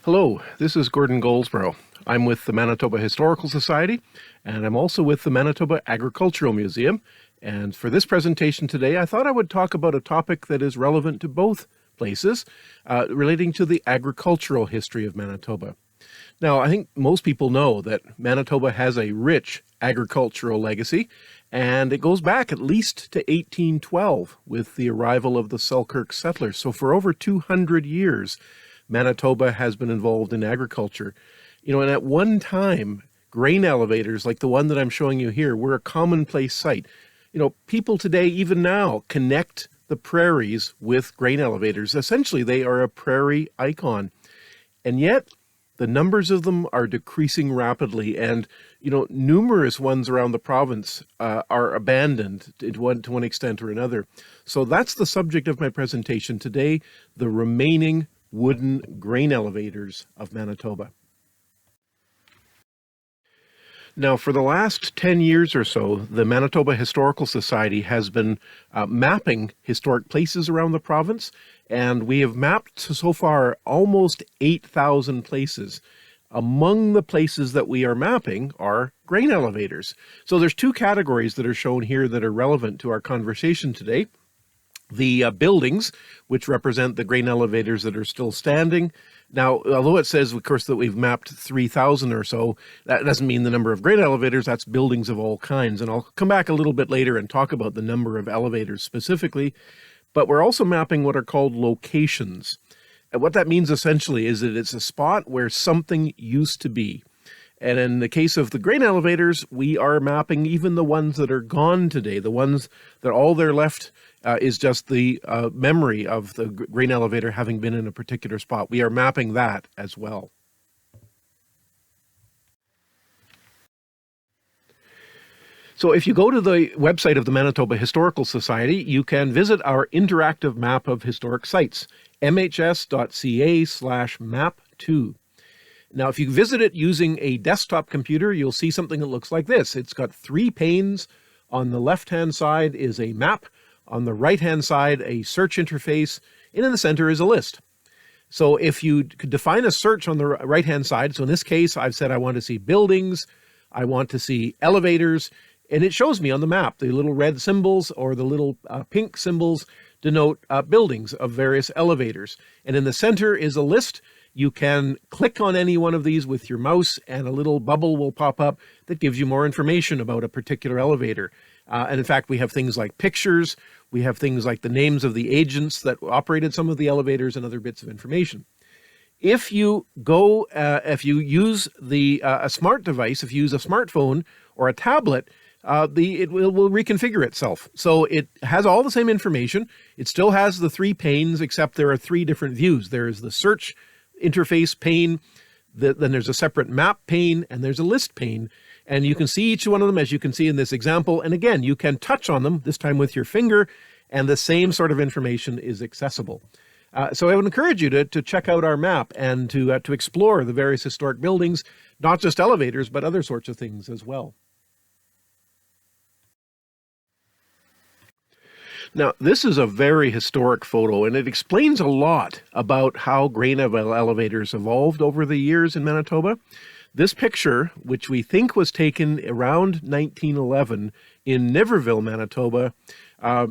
Hello, this is Gordon Goldsborough. I'm with the Manitoba Historical Society, and I'm also with the Manitoba Agricultural Museum. And for this presentation today, I thought I would talk about a topic that is relevant to both places, relating to the agricultural history of Manitoba. Now, I think most people know that Manitoba has a rich agricultural legacy, and it goes back at least to 1812 with the arrival of the Selkirk settlers. So for over 200 years, Manitoba has been involved in agriculture. And at one time, grain elevators like the one that I'm showing you here were a commonplace sight. People today, even now, connect the prairies with grain elevators. Essentially, they are a prairie icon. And yet, the numbers of them are decreasing rapidly, and numerous ones around the province are abandoned to one extent or another. So that's the subject of my presentation today, the remaining wooden grain elevators of Manitoba. Now, for the last 10 years or so, the Manitoba Historical Society has been mapping historic places around the province, and we have mapped so far almost 8,000 places. Among the places that we are mapping are grain elevators. So there's two categories that are shown here that are relevant to our conversation today. The buildings, which represent the grain elevators that are still standing. Now, although it says, of course, that we've mapped 3,000 or so, that doesn't mean the number of grain elevators. That's buildings of all kinds. And I'll come back a little bit later and talk about the number of elevators specifically. But we're also mapping what are called locations. And what that means essentially is that it's a spot where something used to be. And in the case of the grain elevators, we are mapping even the ones that are gone today, the ones that all they're left is just the memory of the grain elevator having been in a particular spot. We are mapping that as well. So if you go to the website of the Manitoba Historical Society, you can visit our interactive map of historic sites, mhs.ca/map2. Now, if you visit it using a desktop computer, you'll see something that looks like this. It's got 3 panes. On the left-hand side is a map. On the right-hand side, a search interface, and in the center is a list. So if you could define a search on the right-hand side, so in this case, I've said I want to see buildings, I want to see elevators, and it shows me on the map, the little red symbols or the little pink symbols denote buildings of various elevators. And in the center is a list. You can click on any one of these with your mouse, and a little bubble will pop up that gives you more information about a particular elevator. And in fact, we have things like pictures, we have things like the names of the agents that operated some of the elevators and other bits of information. If you use a smart device, if you use a smartphone or a tablet, it will reconfigure itself. So it has all the same information. It still has the 3 panes, except there are 3 different views. There is the search interface pane, then there's a separate map pane, and there's a list pane. And you can see each one of them, as you can see in this example. And again, you can touch on them, this time with your finger, and the same sort of information is accessible. So I would encourage you to check out our map and to explore the various historic buildings, not just elevators, but other sorts of things as well. Now, this is a very historic photo, and it explains a lot about how grain elevators evolved over the years in Manitoba. This picture, which we think was taken around 1911 in Niverville, Manitoba,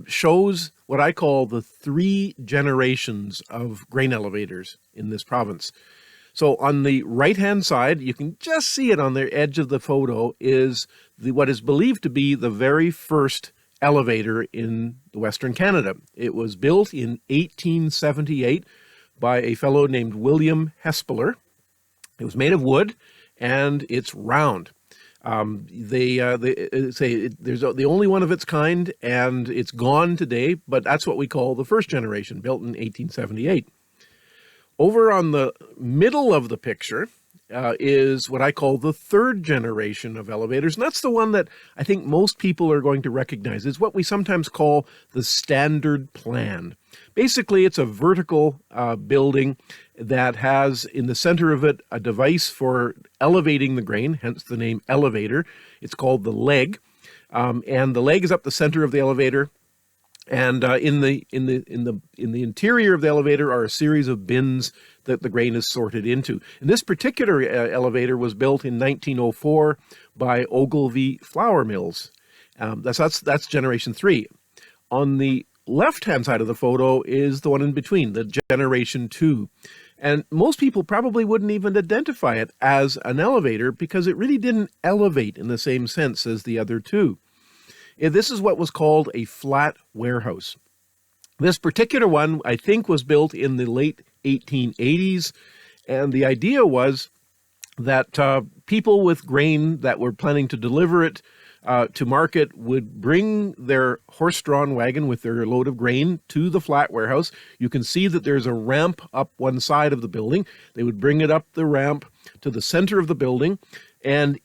shows what I call the 3 generations of grain elevators in this province. So on the right-hand side, you can just see it on the edge of the photo, is what is believed to be the very first elevator in Western Canada. It was built in 1878 by a fellow named William Hespeler. It was made of wood, and it's round. They say there's the only one of its kind, and it's gone today, but that's what we call the first generation, built in 1878. Over on the middle of the picture is what I call the 3rd generation of elevators, and that's the one that I think most people are going to recognize. It's what we sometimes call the standard plan. Basically, it's a vertical building that has in the center of it a device for elevating the grain, hence the name elevator. It's called the leg, and the leg is up the center of the elevator. And in the interior of the elevator are a series of bins that the grain is sorted into. And this particular elevator was built in 1904 by Ogilvy Flour Mills. That's generation 3. On the left-hand side of the photo is the one in between, the generation 2. And most people probably wouldn't even identify it as an elevator because it really didn't elevate in the same sense as the other two. This is what was called a flat warehouse. This particular one, I think, was built in the late 1880s, and the idea was that people with grain that were planning to deliver it to market would bring their horse-drawn wagon with their load of grain to the flat warehouse. You can see that there's a ramp up one side of the building. They would bring it up the ramp to the center of the building, and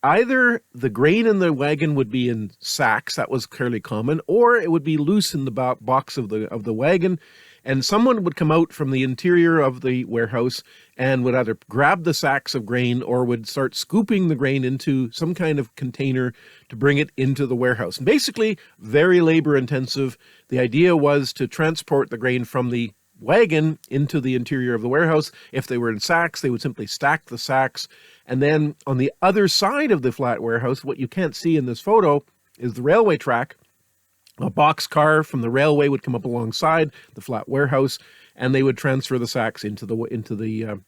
either the grain in the wagon would be in sacks, that was fairly common, or it would be loose in the box of the wagon, and someone would come out from the interior of the warehouse and would either grab the sacks of grain or would start scooping the grain into some kind of container to bring it into the warehouse. And basically, very labor intensive. The idea was to transport the grain from the wagon into the interior of the warehouse. If they were in sacks, they would simply stack the sacks. And then on the other side of the flat warehouse, what you can't see in this photo is the railway track. A box car from the railway would come up alongside the flat warehouse, and they would transfer the sacks into the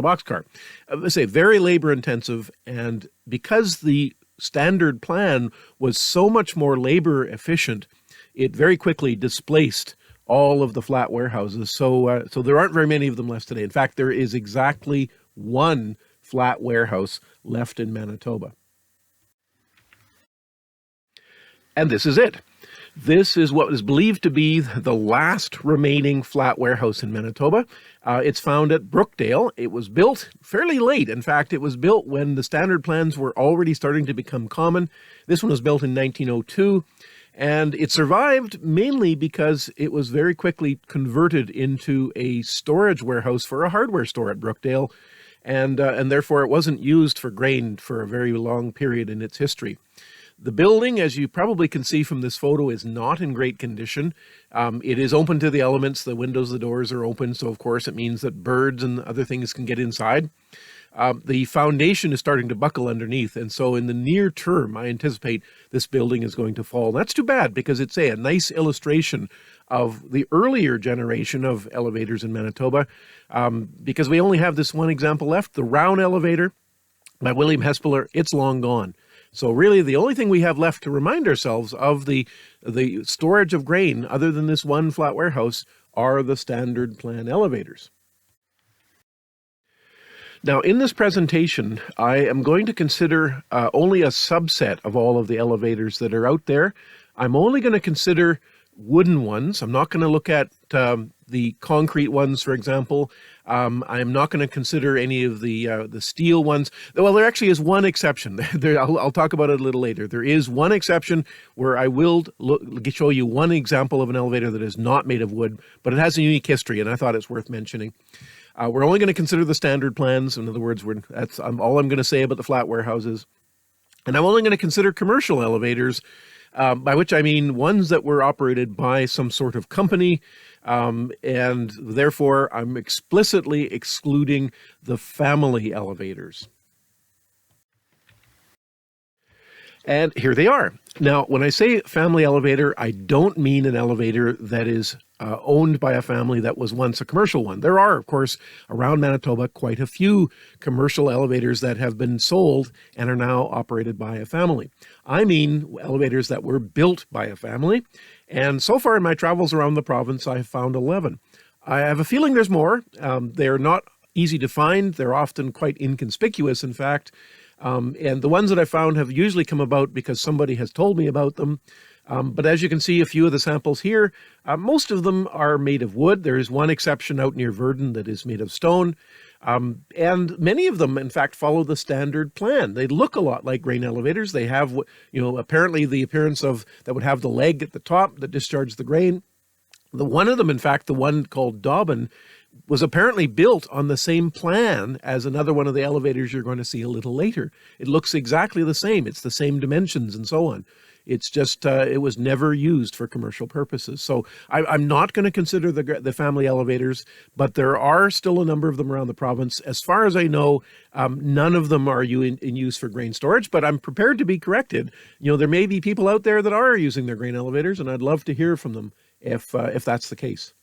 box car. I say very labor intensive, and because the standard plan was so much more labor efficient, it very quickly displaced all of the flat warehouses. So there aren't very many of them left today. In fact, there is exactly one flat warehouse left in Manitoba. And this is it. This is what is believed to be the last remaining flat warehouse in Manitoba. It's found at Brookdale. It was built fairly late. In fact, it was built when the standard plans were already starting to become common. This one was built in 1902, and it survived mainly because it was very quickly converted into a storage warehouse for a hardware store at Brookdale, and therefore it wasn't used for grain for a very long period in its history. The building, as you probably can see from this photo, is not in great condition. It is open to the elements. The windows, the doors are open, so of course it means that birds and other things can get inside. The foundation is starting to buckle underneath, and so in the near term, I anticipate this building is going to fall. That's too bad, because it's a nice illustration of the earlier generation of elevators in Manitoba, because we only have this one example left, the round elevator by William Hespeler. It's long gone. So really, the only thing we have left to remind ourselves of the storage of grain, other than this one flat warehouse, are the standard plan elevators. Now, in this presentation, I am going to consider only a subset of all of the elevators that are out there. I'm only going to consider wooden ones. I'm not going to look at the concrete ones, for example. I'm not going to consider any of the steel ones. Well, there actually is one exception. I'll talk about it a little later. There is one exception where I will show you one example of an elevator that is not made of wood, but it has a unique history, and I thought it's worth mentioning. We're only going to consider the standard plans. In other words, that's all I'm going to say about the flat warehouses. And I'm only going to consider commercial elevators, by which I mean ones that were operated by some sort of company, and therefore I'm explicitly excluding the family elevators. And here they are. Now, when I say family elevator, I don't mean an elevator that is owned by a family that was once a commercial one. There are, of course, around Manitoba, quite a few commercial elevators that have been sold and are now operated by a family. I mean elevators that were built by a family. And so far in my travels around the province, I have found 11. I have a feeling there's more. They're not easy to find. They're often quite inconspicuous, in fact. And the ones that I found have usually come about because somebody has told me about them. But as you can see, a few of the samples here, most of them are made of wood. There is one exception out near Verdun that is made of stone. And many of them, in fact, follow the standard plan. They look a lot like grain elevators. They have, apparently the appearance of that would have the leg at the top that discharges the grain. One of them, in fact, the one called Dobbin, was apparently built on the same plan as another one of the elevators you're going to see a little later. It looks exactly the same. It's the same dimensions and so on. It's just it was never used for commercial purposes. So I'm not going to consider the family elevators, but there are still a number of them around the province. As far as I know, none of them are in use for grain storage, but I'm prepared to be corrected. There may be people out there that are using their grain elevators, and I'd love to hear from them if that's the case.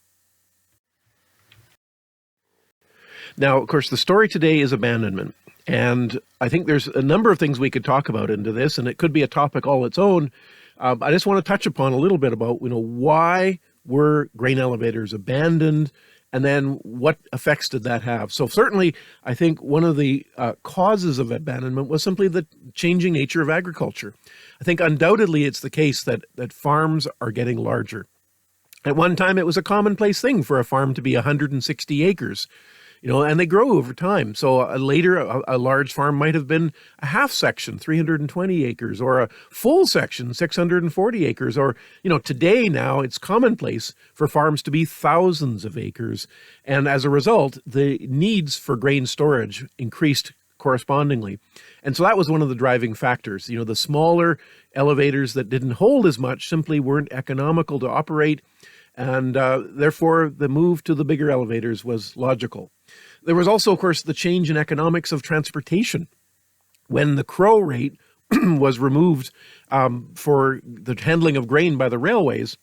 Now, of course, the story today is abandonment. And I think there's a number of things we could talk about into this, and it could be a topic all its own. I just want to touch upon a little bit about, why were grain elevators abandoned, and then what effects did that have? So certainly, I think one of the causes of abandonment was simply the changing nature of agriculture. I think undoubtedly it's the case that farms are getting larger. At one time, it was a commonplace thing for a farm to be 160 acres. And they grow over time. So later, a large farm might have been a half section, 320 acres, or a full section, 640 acres. Or, today now it's commonplace for farms to be thousands of acres. And as a result, the needs for grain storage increased correspondingly. And so that was one of the driving factors. The smaller elevators that didn't hold as much simply weren't economical to operate. And therefore, the move to the bigger elevators was logical. There was also, of course, the change in economics of transportation. When the crow rate was removed for the handling of grain by the railways,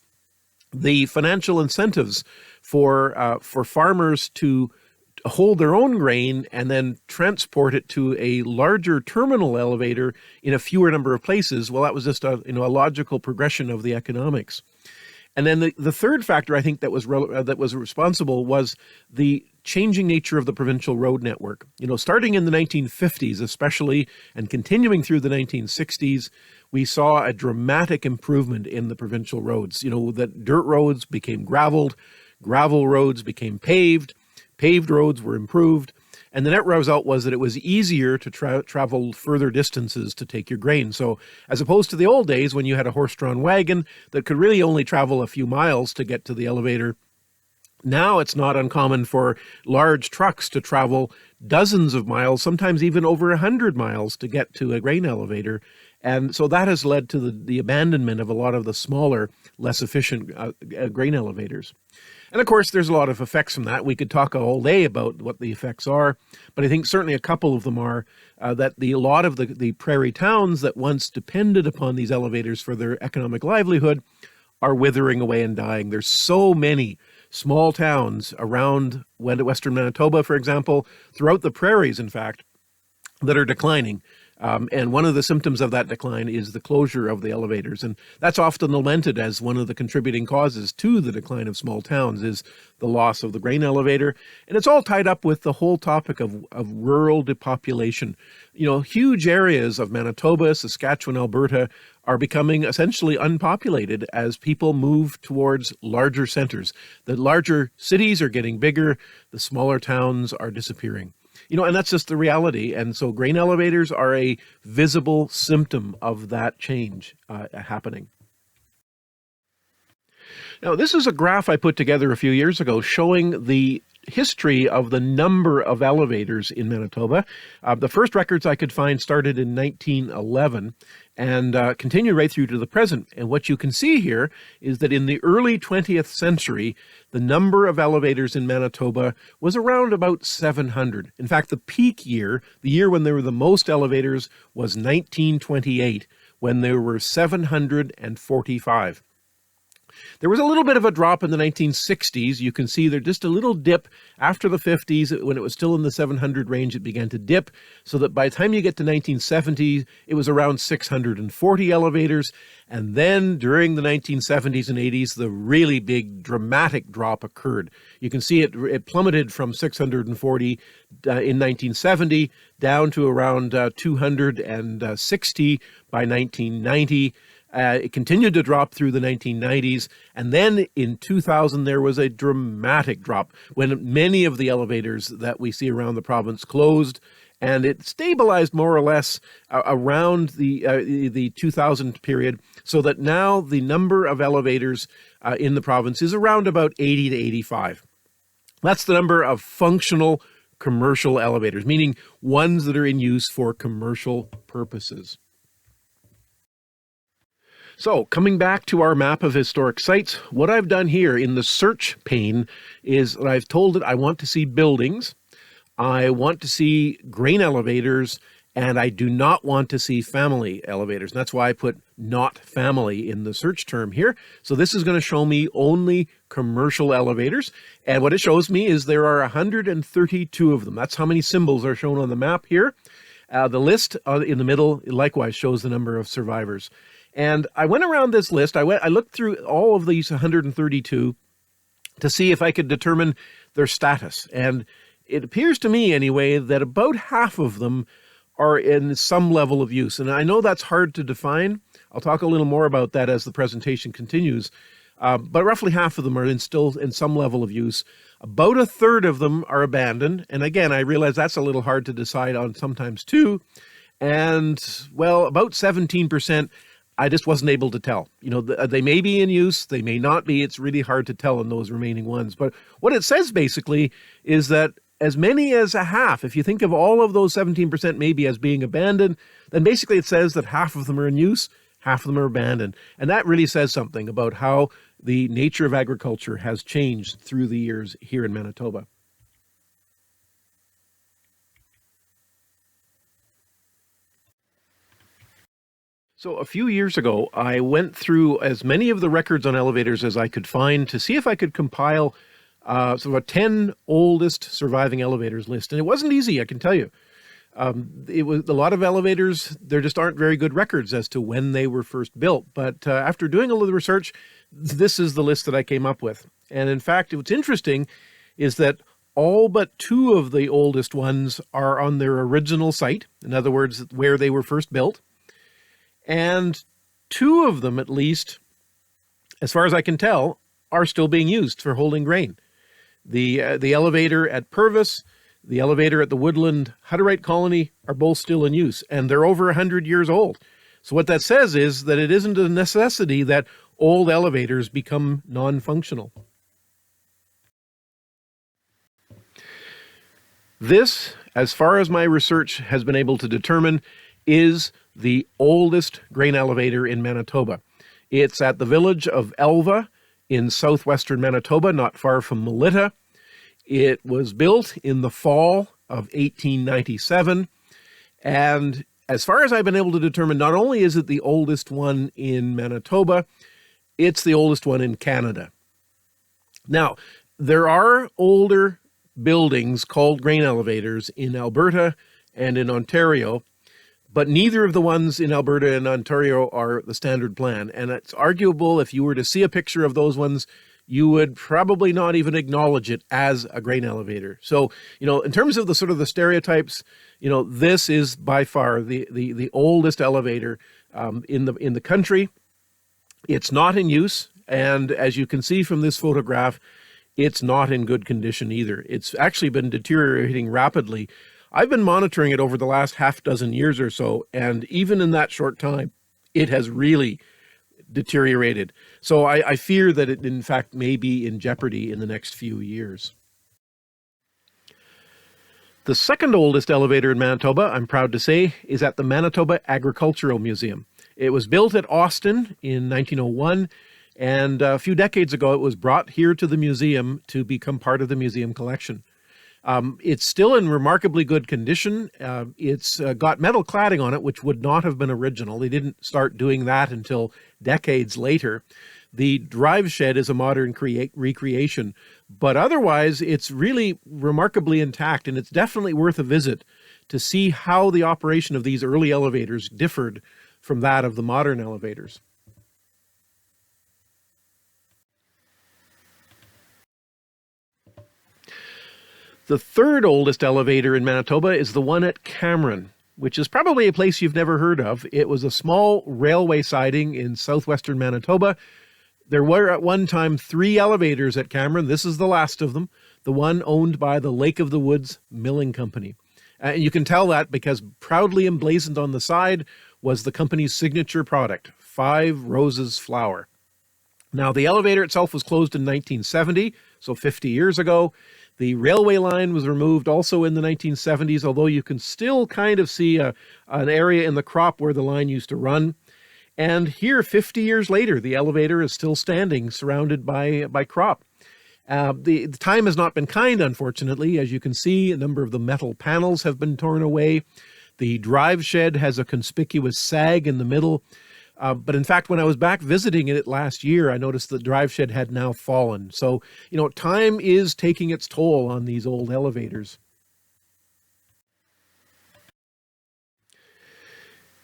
the financial incentives for farmers to hold their own grain and then transport it to a larger terminal elevator in a fewer number of places, well, that was just a logical progression of the economics. And then the third factor I think that was responsible was the changing nature of the provincial road network. Starting in the 1950s especially, and continuing through the 1960s, we saw a dramatic improvement in the provincial roads. That dirt roads became graveled, gravel roads became paved roads were improved. And the net result was that it was easier to travel further distances to take your grain. So as opposed to the old days when you had a horse-drawn wagon that could really only travel a few miles to get to the elevator, now it's not uncommon for large trucks to travel dozens of miles, sometimes even over 100 miles to get to a grain elevator. And so that has led to the abandonment of a lot of the smaller, less efficient grain elevators. And of course, there's a lot of effects from that. We could talk a whole day about what the effects are, but I think certainly a couple of them are that a lot of the prairie towns that once depended upon these elevators for their economic livelihood are withering away and dying. There's so many small towns around western Manitoba, for example, throughout the prairies, in fact, that are declining. And one of the symptoms of that decline is the closure of the elevators. And that's often lamented as one of the contributing causes to the decline of small towns is the loss of the grain elevator. And it's all tied up with the whole topic of rural depopulation. Huge areas of Manitoba, Saskatchewan, Alberta are becoming essentially unpopulated as people move towards larger centers. The larger cities are getting bigger, the smaller towns are disappearing. And that's just the reality. And so grain elevators are a visible symptom of that change happening. Now, this is a graph I put together a few years ago showing the history of the number of elevators in Manitoba. The first records I could find started in 1911 and continued right through to the present. And what you can see here is that in the early 20th century, the number of elevators in Manitoba was around about 700. In fact, the peak year, the year when there were the most elevators, was 1928, when there were 745. There was a little bit of a drop in the 1960s. You can see there just a little dip after the 50s. When it was still in the 700 range, it began to dip, so that by the time you get to 1970, it was around 640 elevators. And then during the 1970s and 80s, the really big dramatic drop occurred. You can see it plummeted from 640 in 1970 down to around 260 by 1990. It continued to drop through the 1990s, and then in 2000 there was a dramatic drop when many of the elevators that we see around the province closed, and it stabilized more or less around the 2000 period, so that now the number of elevators in the province is around about 80 to 85. That's the number of functional commercial elevators, meaning ones that are in use for commercial purposes. So coming back to our map of historic sites, what I've done here in the search pane is that I've told it I want to see buildings, I want to see grain elevators, and I do not want to see family elevators. And that's why I put not family in the search term here. So this is going to show me only commercial elevators. And what it shows me is there are 132 of them. That's how many symbols are shown on the map here. The list in the middle likewise shows the number of survivors. And I went around this list. I looked through all of these 132 to see if I could determine their status. And it appears to me, anyway, that about half of them are in some level of use. And I know that's hard to define. I'll talk a little more about that as the presentation continues. But roughly half of them are still in some level of use. About a third of them are abandoned. And again, I realize that's a little hard to decide on sometimes too. And, well, about 17%, I just wasn't able to tell. You know, they may be in use, they may not be. It's really hard to tell in those remaining ones. But what it says basically is that as many as a half, if you think of all of those 17% maybe as being abandoned, then basically it says that half of them are in use, half of them are abandoned. And that really says something about how the nature of agriculture has changed through the years here in Manitoba. So a few years ago, I went through as many of the records on elevators as I could find to see if I could compile sort of a 10 oldest surviving elevators list. And it wasn't easy, I can tell you. It was a lot of elevators, there just aren't very good records as to when they were first built. But after doing a little research, this is the list that I came up with. And in fact, what's interesting is that all but 2 of the oldest ones are on their original site. In other words, where they were first built. And 2 of them, at least, as far as I can tell, are still being used for holding grain. The elevator at Purvis, the elevator at the Woodland Hutterite Colony are both still in use, and they're over 100 years old. So what that says is that it isn't a necessity that old elevators become non-functional. This, as far as my research has been able to determine, is the oldest grain elevator in Manitoba. It's at the village of Elva in southwestern Manitoba, not far from Melita. It was built in the fall of 1897. And as far as I've been able to determine, not only is it the oldest one in Manitoba, it's the oldest one in Canada. Now, there are older buildings called grain elevators in Alberta and in Ontario, but neither of the ones in Alberta and Ontario are the standard plan. And it's arguable if you were to see a picture of those ones, you would probably not even acknowledge it as a grain elevator. So, you know, in terms of the sort of the stereotypes, you know, this is by far the oldest elevator in the country. It's not in use. And as you can see from this photograph, it's not in good condition either. It's actually been deteriorating rapidly. I've been monitoring it over the last half dozen years or so, and even in that short time, it has really deteriorated. So I fear that it, in fact, may be in jeopardy in the next few years. The second oldest elevator in Manitoba, I'm proud to say, is at the Manitoba Agricultural Museum. It was built at Austin in 1901, and a few decades ago, it was brought here to the museum to become part of the museum collection. It's still in remarkably good condition. It's got metal cladding on it, which would not have been original. They didn't start doing that until decades later. The drive shed is a modern recreation, but otherwise it's really remarkably intact, and it's definitely worth a visit to see how the operation of these early elevators differed from that of the modern elevators. The third oldest elevator in Manitoba is the one at Cameron, which is probably a place you've never heard of. It was a small railway siding in southwestern Manitoba. There were at one time 3 elevators at Cameron. This is the last of them, the one owned by the Lake of the Woods Milling Company. And you can tell that because proudly emblazoned on the side was the company's signature product, 5 Roses Flour. Now, the elevator itself was closed in 1970, so 50 years ago. The railway line was removed also in the 1970s, although you can still kind of see an area in the crop where the line used to run. And here, 50 years later, the elevator is still standing, surrounded by crop. The time has not been kind, unfortunately. As you can see, a number of the metal panels have been torn away. The drive shed has a conspicuous sag in the middle. But in fact, when I was back visiting it last year, I noticed the drive shed had now fallen. So, time is taking its toll on these old elevators.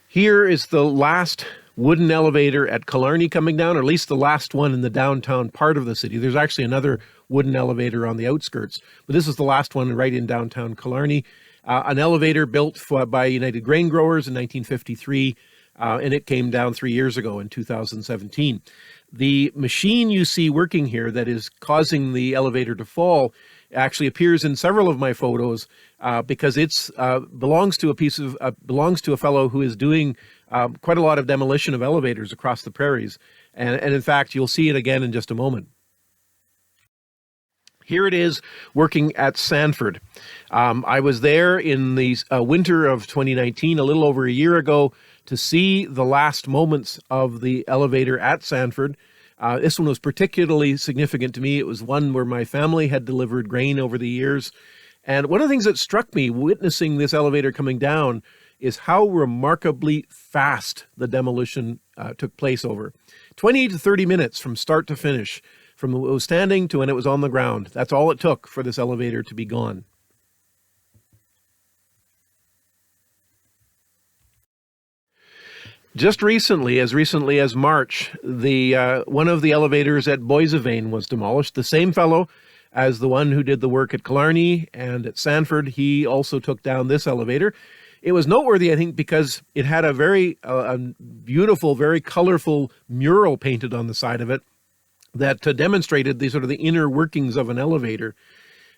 Here is the last wooden elevator at Killarney coming down, or at least the last one in the downtown part of the city. There's actually another wooden elevator on the outskirts, but this is the last one right in downtown Killarney. An elevator built by United Grain Growers in 1953, and it came down 3 years ago in 2017. The machine you see working here that is causing the elevator to fall actually appears in several of my photos because it's belongs to a fellow who is doing quite a lot of demolition of elevators across the prairies, and in fact you'll see it again in just a moment. Here it is working at Sanford. I was there in the winter of 2019, a little over a year ago, to see the last moments of the elevator at Sanford. This one was particularly significant to me. It was one where my family had delivered grain over the years. And one of the things that struck me witnessing this elevator coming down is how remarkably fast the demolition took place over. 20 to 30 minutes from start to finish, from when it was standing to when it was on the ground. That's all it took for this elevator to be gone. Just recently as March, one of the elevators at Boissevain was demolished. The same fellow as the one who did the work at Killarney and at Sanford, he also took down this elevator. It was noteworthy, I think, because it had a very beautiful, very colorful mural painted on the side of it that demonstrated the inner workings of an elevator.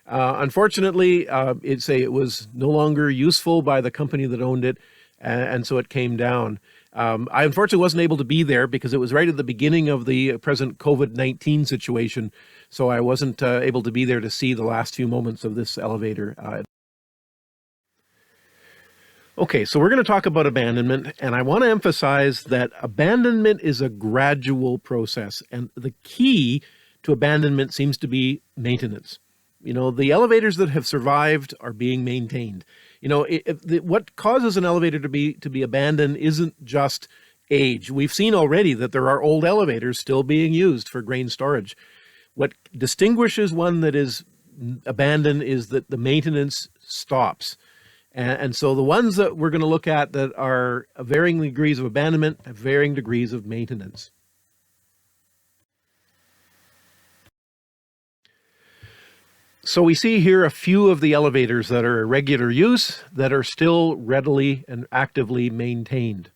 Unfortunately, it was no longer useful by the company that owned it, and so it came down. I unfortunately wasn't able to be there because it was right at the beginning of the present COVID-19 situation, so I wasn't able to be there to see the last few moments of this elevator. Okay, so we're going to talk about abandonment, and I want to emphasize that abandonment is a gradual process, and the key to abandonment seems to be maintenance. The elevators that have survived are being maintained. What causes an elevator to be abandoned isn't just age. We've seen already that there are old elevators still being used for grain storage. What distinguishes one that is abandoned is that the maintenance stops. And so the ones that we're going to look at that are varying degrees of abandonment have varying degrees of maintenance. So we see here a few of the elevators that are in regular use that are still readily and actively maintained.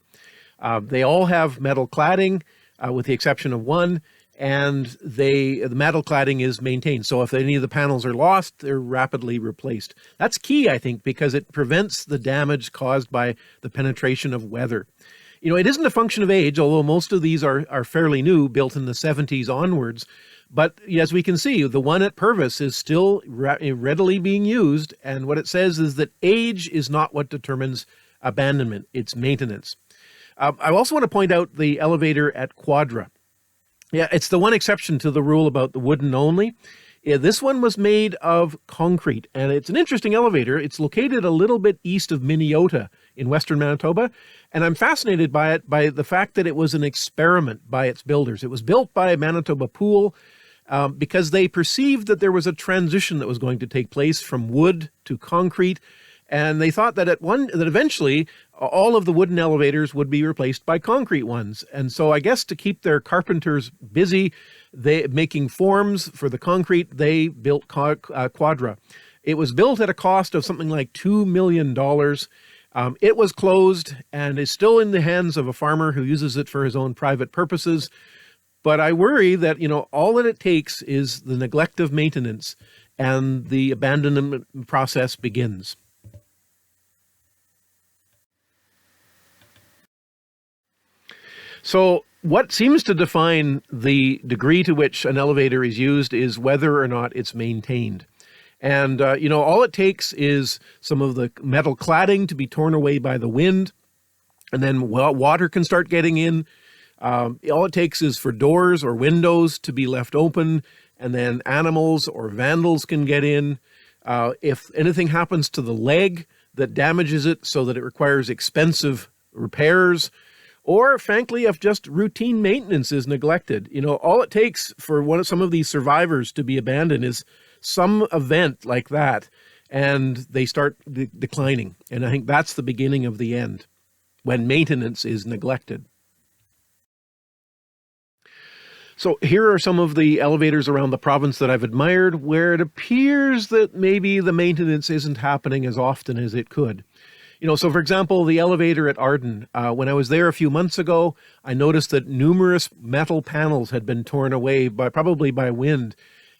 They all have metal cladding, with the exception of one, and the metal cladding is maintained. So if any of the panels are lost, they're rapidly replaced. That's key, I think, because it prevents the damage caused by the penetration of weather. It isn't a function of age, although most of these are fairly new, built in the 70s onwards. But as we can see, the one at Purvis is still readily being used. And what it says is that age is not what determines abandonment, it's maintenance. I also want to point out the elevator at Quadra. Yeah, it's the one exception to the rule about the wooden only. This one was made of concrete, and it's an interesting elevator. It's located a little bit east of Minneota in western Manitoba, and I'm fascinated by it, by the fact that it was an experiment by its builders. It was built by Manitoba Pool because they perceived that there was a transition that was going to take place from wood to concrete, and they thought that eventually all of the wooden elevators would be replaced by concrete ones. And so I guess to keep their carpenters busy, making forms for the concrete, they built Quadra. It was built at a cost of something like $2 million. It was closed and is still in the hands of a farmer who uses it for his own private purposes. But I worry that, all that it takes is the neglect of maintenance and the abandonment process begins. So what seems to define the degree to which an elevator is used is whether or not it's maintained. And, all it takes is some of the metal cladding to be torn away by the wind, and then water can start getting in. All it takes is for doors or windows to be left open, and then animals or vandals can get in. If anything happens to the leg that damages it so that it requires expensive repairs, or frankly, if just routine maintenance is neglected, all it takes for some of these survivors to be abandoned is some event like that, and they start declining. And I think that's the beginning of the end, when maintenance is neglected. So here are some of the elevators around the province that I've admired where it appears that maybe the maintenance isn't happening as often as it could. So for example, the elevator at Arden, when I was there a few months ago, I noticed that numerous metal panels had been torn away probably by wind.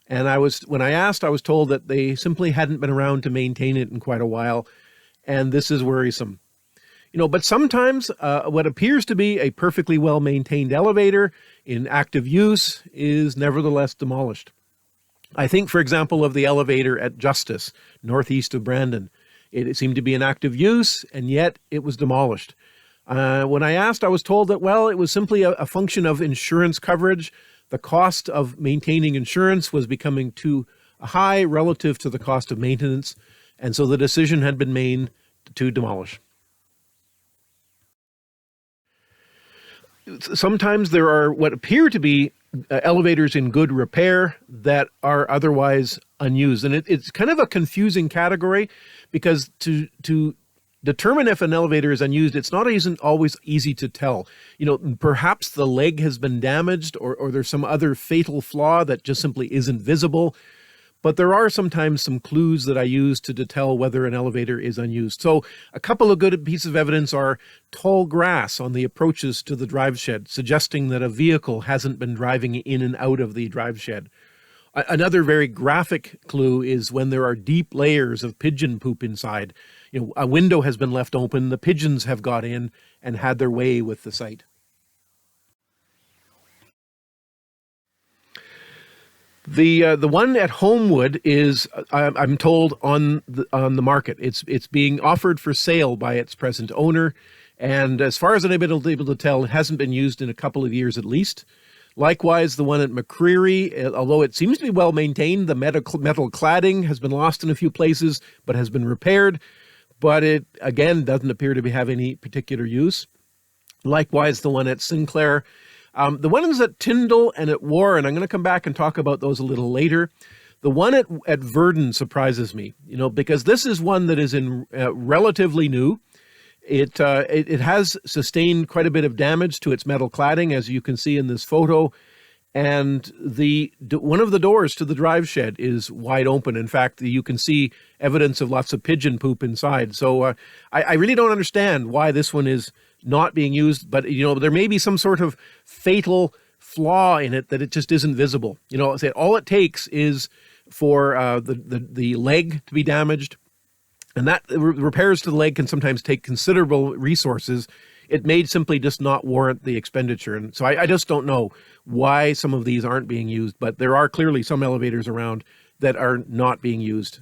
And when I asked, I was told that they simply hadn't been around to maintain it in quite a while. And this is worrisome. But sometimes what appears to be a perfectly well-maintained elevator in active use is nevertheless demolished. I think, for example, of the elevator at Justice, northeast of Brandon. It seemed to be in active use, and yet it was demolished. When I asked, I was told that, well, it was simply a function of insurance coverage. The cost of maintaining insurance was becoming too high relative to the cost of maintenance, and so the decision had been made to demolish. Sometimes there are what appear to be elevators in good repair that are otherwise unused. And it's kind of a confusing category because to determine if an elevator is unused, isn't always easy to tell. Perhaps the leg has been damaged or there's some other fatal flaw that just simply isn't visible. But there are sometimes some clues that I use to tell whether an elevator is unused. So a couple of good pieces of evidence are tall grass on the approaches to the drive shed, suggesting that a vehicle hasn't been driving in and out of the drive shed. Another very graphic clue is when there are deep layers of pigeon poop inside. A window has been left open, the pigeons have got in and had their way with the site. The one at Homewood is, I'm told, on the market. It's being offered for sale by its present owner, and as far as I've been able to tell, it hasn't been used in a couple of years at least. Likewise, the one at McCreary, although it seems to be well maintained, the metal cladding has been lost in a few places, but has been repaired. But it again doesn't appear to have any particular use. Likewise, the one at Sinclair. The ones at Tyndall and at Warren, I'm going to come back and talk about those a little later. The one at Verdon surprises me, because this is one that is relatively new. It has sustained quite a bit of damage to its metal cladding, as you can see in this photo. And one of the doors to the drive shed is wide open. In fact, you can see evidence of lots of pigeon poop inside. So I really don't understand why this one is not being used, but there may be some sort of fatal flaw in it that it just isn't visible. All it takes is for the leg to be damaged, and that repairs to the leg can sometimes take considerable resources. It may simply just not warrant the expenditure, and so I just don't know why some of these aren't being used. But there are clearly some elevators around that are not being used.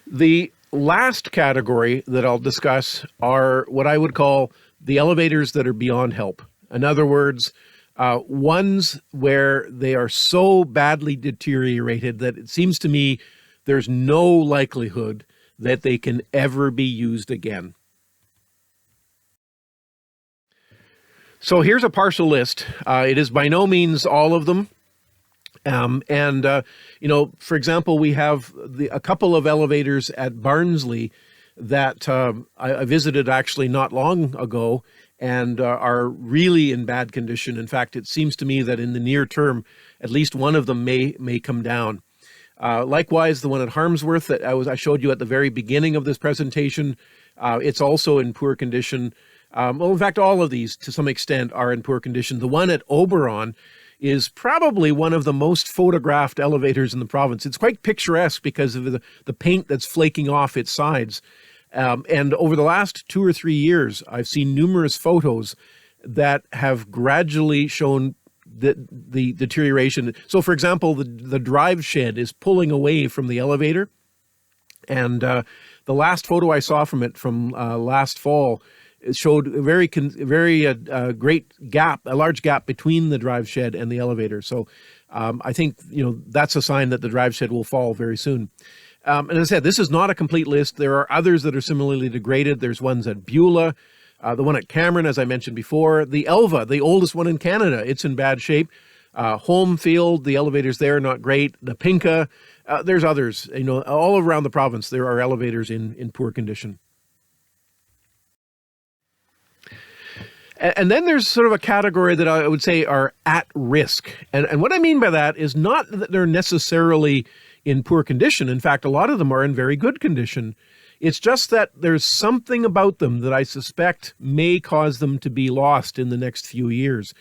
The last category that I'll discuss are what I would call the elevators that are beyond help. In other words, ones where they are so badly deteriorated that it seems to me there's no likelihood that they can ever be used again. So here's a partial list. It is by no means all of them. For example, we have a couple of elevators at Barnsley that I visited actually not long ago and are really in bad condition. In fact, it seems to me that in the near term, at least one of them may come down. Likewise, the one at Harmsworth that I showed you at the very beginning of this presentation, it's also in poor condition. In fact, all of these to some extent are in poor condition. The one at Oberon is probably one of the most photographed elevators in the province. It's quite picturesque because of the paint that's flaking off its sides. And over the last 2 or 3 years, I've seen numerous photos that have gradually shown the deterioration. So, for example, the drive shed is pulling away from the elevator. And the last photo I saw from it from last fall, It showed a very great gap, a large gap between the drive shed and the elevator. So I think, that's a sign that the drive shed will fall very soon. And as I said, this is not a complete list. There are others that are similarly degraded. There's ones at Beulah, the one at Cameron, as I mentioned before. The Elva, the oldest one in Canada, it's in bad shape. Homefield, the elevators there, not great. The Pinka, there's others. All around the province, there are elevators in poor condition. And then there's sort of a category that I would say are at risk. And what I mean by that is not that they're necessarily in poor condition. In fact, a lot of them are in very good condition. It's just that there's something about them that I suspect may cause them to be lost in the next few years.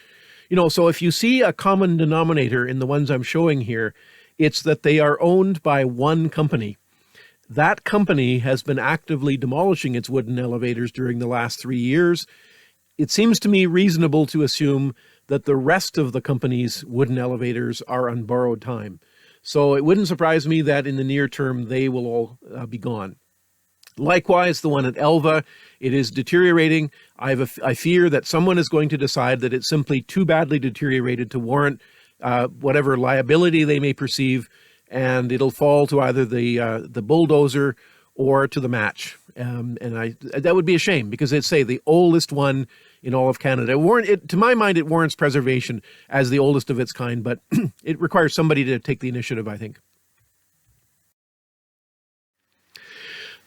So if you see a common denominator in the ones I'm showing here, it's that they are owned by one company. That company has been actively demolishing its wooden elevators during the last 3 years. It seems to me reasonable to assume that the rest of the company's wooden elevators are on borrowed time. So it wouldn't surprise me that in the near term, they will all be gone. Likewise, the one at Elva, it is deteriorating. I fear that someone is going to decide that it's simply too badly deteriorated to warrant whatever liability they may perceive, and it'll fall to either the bulldozer or to the match. And that would be a shame, because it's, say, the oldest one in all of Canada. To my mind, it warrants preservation as the oldest of its kind, but it requires somebody to take the initiative, I think.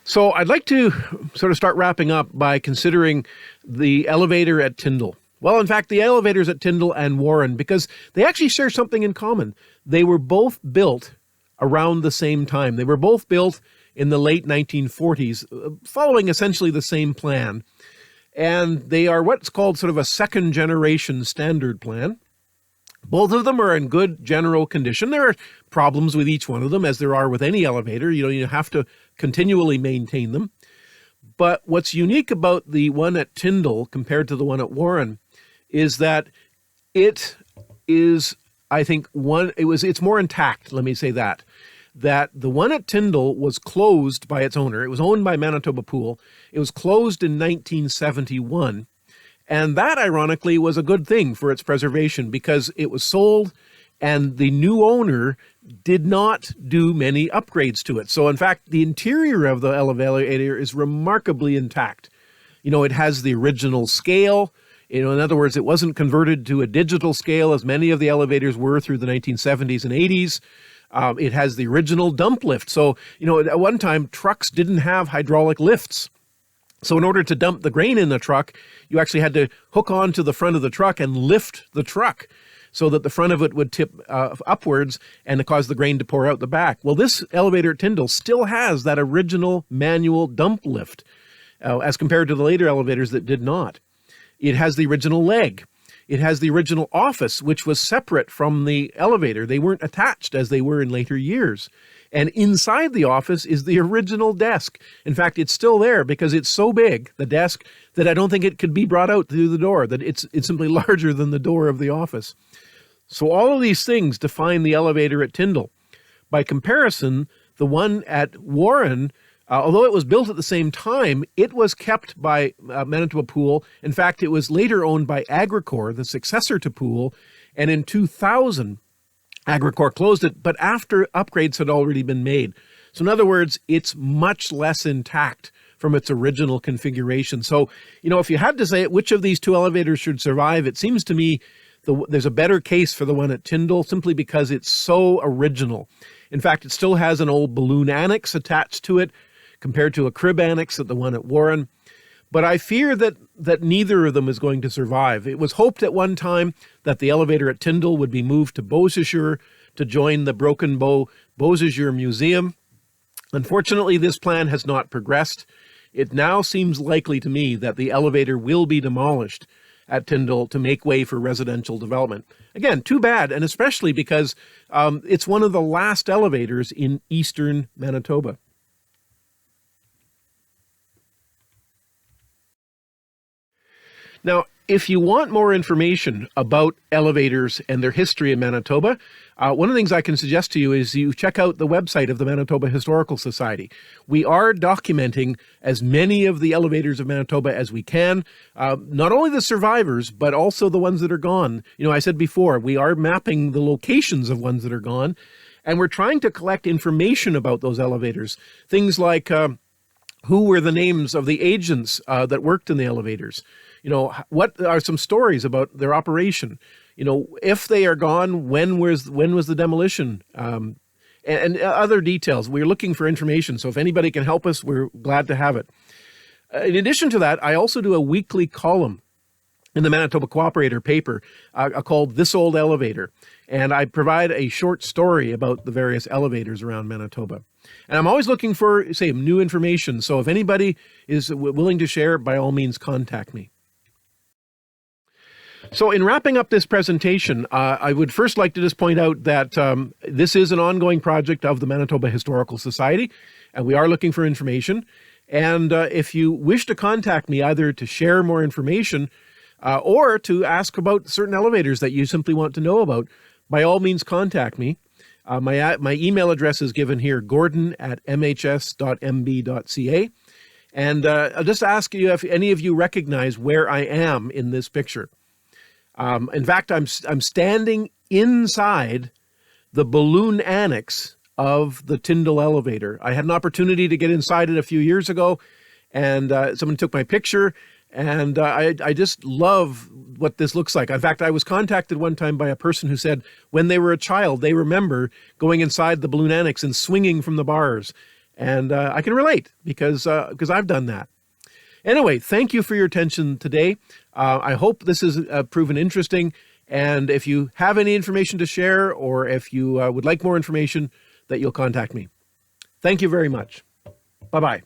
So I'd like to sort of start wrapping up by considering the elevator at Tyndall. Well, in fact, the elevators at Tyndall and Warren, because they actually share something in common. They were both built around the same time. They were both built in the late 1940s, following essentially the same plan. And they are what's called sort of a second generation standard plan. Both of them are in good general condition. There are problems with each one of them, as there are with any elevator. You have to continually maintain them. But what's unique about the one at Tyndall compared to the one at Warren is that it is, I think, it's more intact, let me say that the one at Tyndall was closed by its owner. It was owned by Manitoba Pool. It was closed in 1971. And that, ironically, was a good thing for its preservation, because it was sold and the new owner did not do many upgrades to it. So, in fact, the interior of the elevator is remarkably intact. It has the original scale. In other words, it wasn't converted to a digital scale as many of the elevators were through the 1970s and 80s. It has the original dump lift. So, at one time, trucks didn't have hydraulic lifts. So in order to dump the grain in the truck, you actually had to hook onto the front of the truck and lift the truck so that the front of it would tip upwards and cause the grain to pour out the back. Well, this elevator at Tyndall still has that original manual dump lift as compared to the later elevators that did not. It has the original leg. It has the original office, which was separate from the elevator. They weren't attached as they were in later years. And inside the office is the original desk. In fact, it's still there because it's so big, the desk, that I don't think it could be brought out through the door, that it's simply larger than the door of the office. So all of these things define the elevator at Tyndall. By comparison, the one at Warren, although it was built at the same time, it was kept by Manitoba Pool. In fact, it was later owned by Agricor, the successor to Pool, and in 2000, Agricor closed it, but after upgrades had already been made. So in other words, it's much less intact from its original configuration. So, if you had to say which of these two elevators should survive, it seems to me there's a better case for the one at Tyndall, simply because it's so original. In fact, it still has an old balloon annex attached to it compared to a crib annex at the one at Warren. But I fear that neither of them is going to survive. It was hoped at one time that the elevator at Tyndall would be moved to Beausejour to join the Broken Bow Beausejour Museum. Unfortunately, this plan has not progressed. It now seems likely to me that the elevator will be demolished at Tyndall to make way for residential development. Again, too bad, and especially because it's one of the last elevators in eastern Manitoba. Now, if you want more information about elevators and their history in Manitoba, one of the things I can suggest to you is you check out the website of the Manitoba Historical Society. We are documenting as many of the elevators of Manitoba as we can, not only the survivors, but also the ones that are gone. I said before, we are mapping the locations of ones that are gone, and we're trying to collect information about those elevators. Things like who were the names of the agents that worked in the elevators? What are some stories about their operation? If they are gone, when was the demolition? And other details. We're looking for information. So if anybody can help us, we're glad to have it. In addition to that, I also do a weekly column in the Manitoba Cooperator paper called This Old Elevator. And I provide a short story about the various elevators around Manitoba. And I'm always looking for, say, new information. So if anybody is willing to share, by all means, contact me. So in wrapping up this presentation, I would first like to just point out that this is an ongoing project of the Manitoba Historical Society, and we are looking for information. And if you wish to contact me either to share more information or to ask about certain elevators that you simply want to know about, by all means contact me. My email address is given here, gordon@mhs.mb.ca. And I'll just ask you if any of you recognize where I am in this picture. In fact, I'm standing inside the balloon annex of the Tyndall elevator. I had an opportunity to get inside it a few years ago, and someone took my picture, and I just love what this looks like. In fact, I was contacted one time by a person who said when they were a child, they remember going inside the balloon annex and swinging from the bars. And I can relate because I've done that. Anyway, thank you for your attention today. I hope this has proven interesting. And if you have any information to share, or if you would like more information, that you'll contact me. Thank you very much. Bye-bye.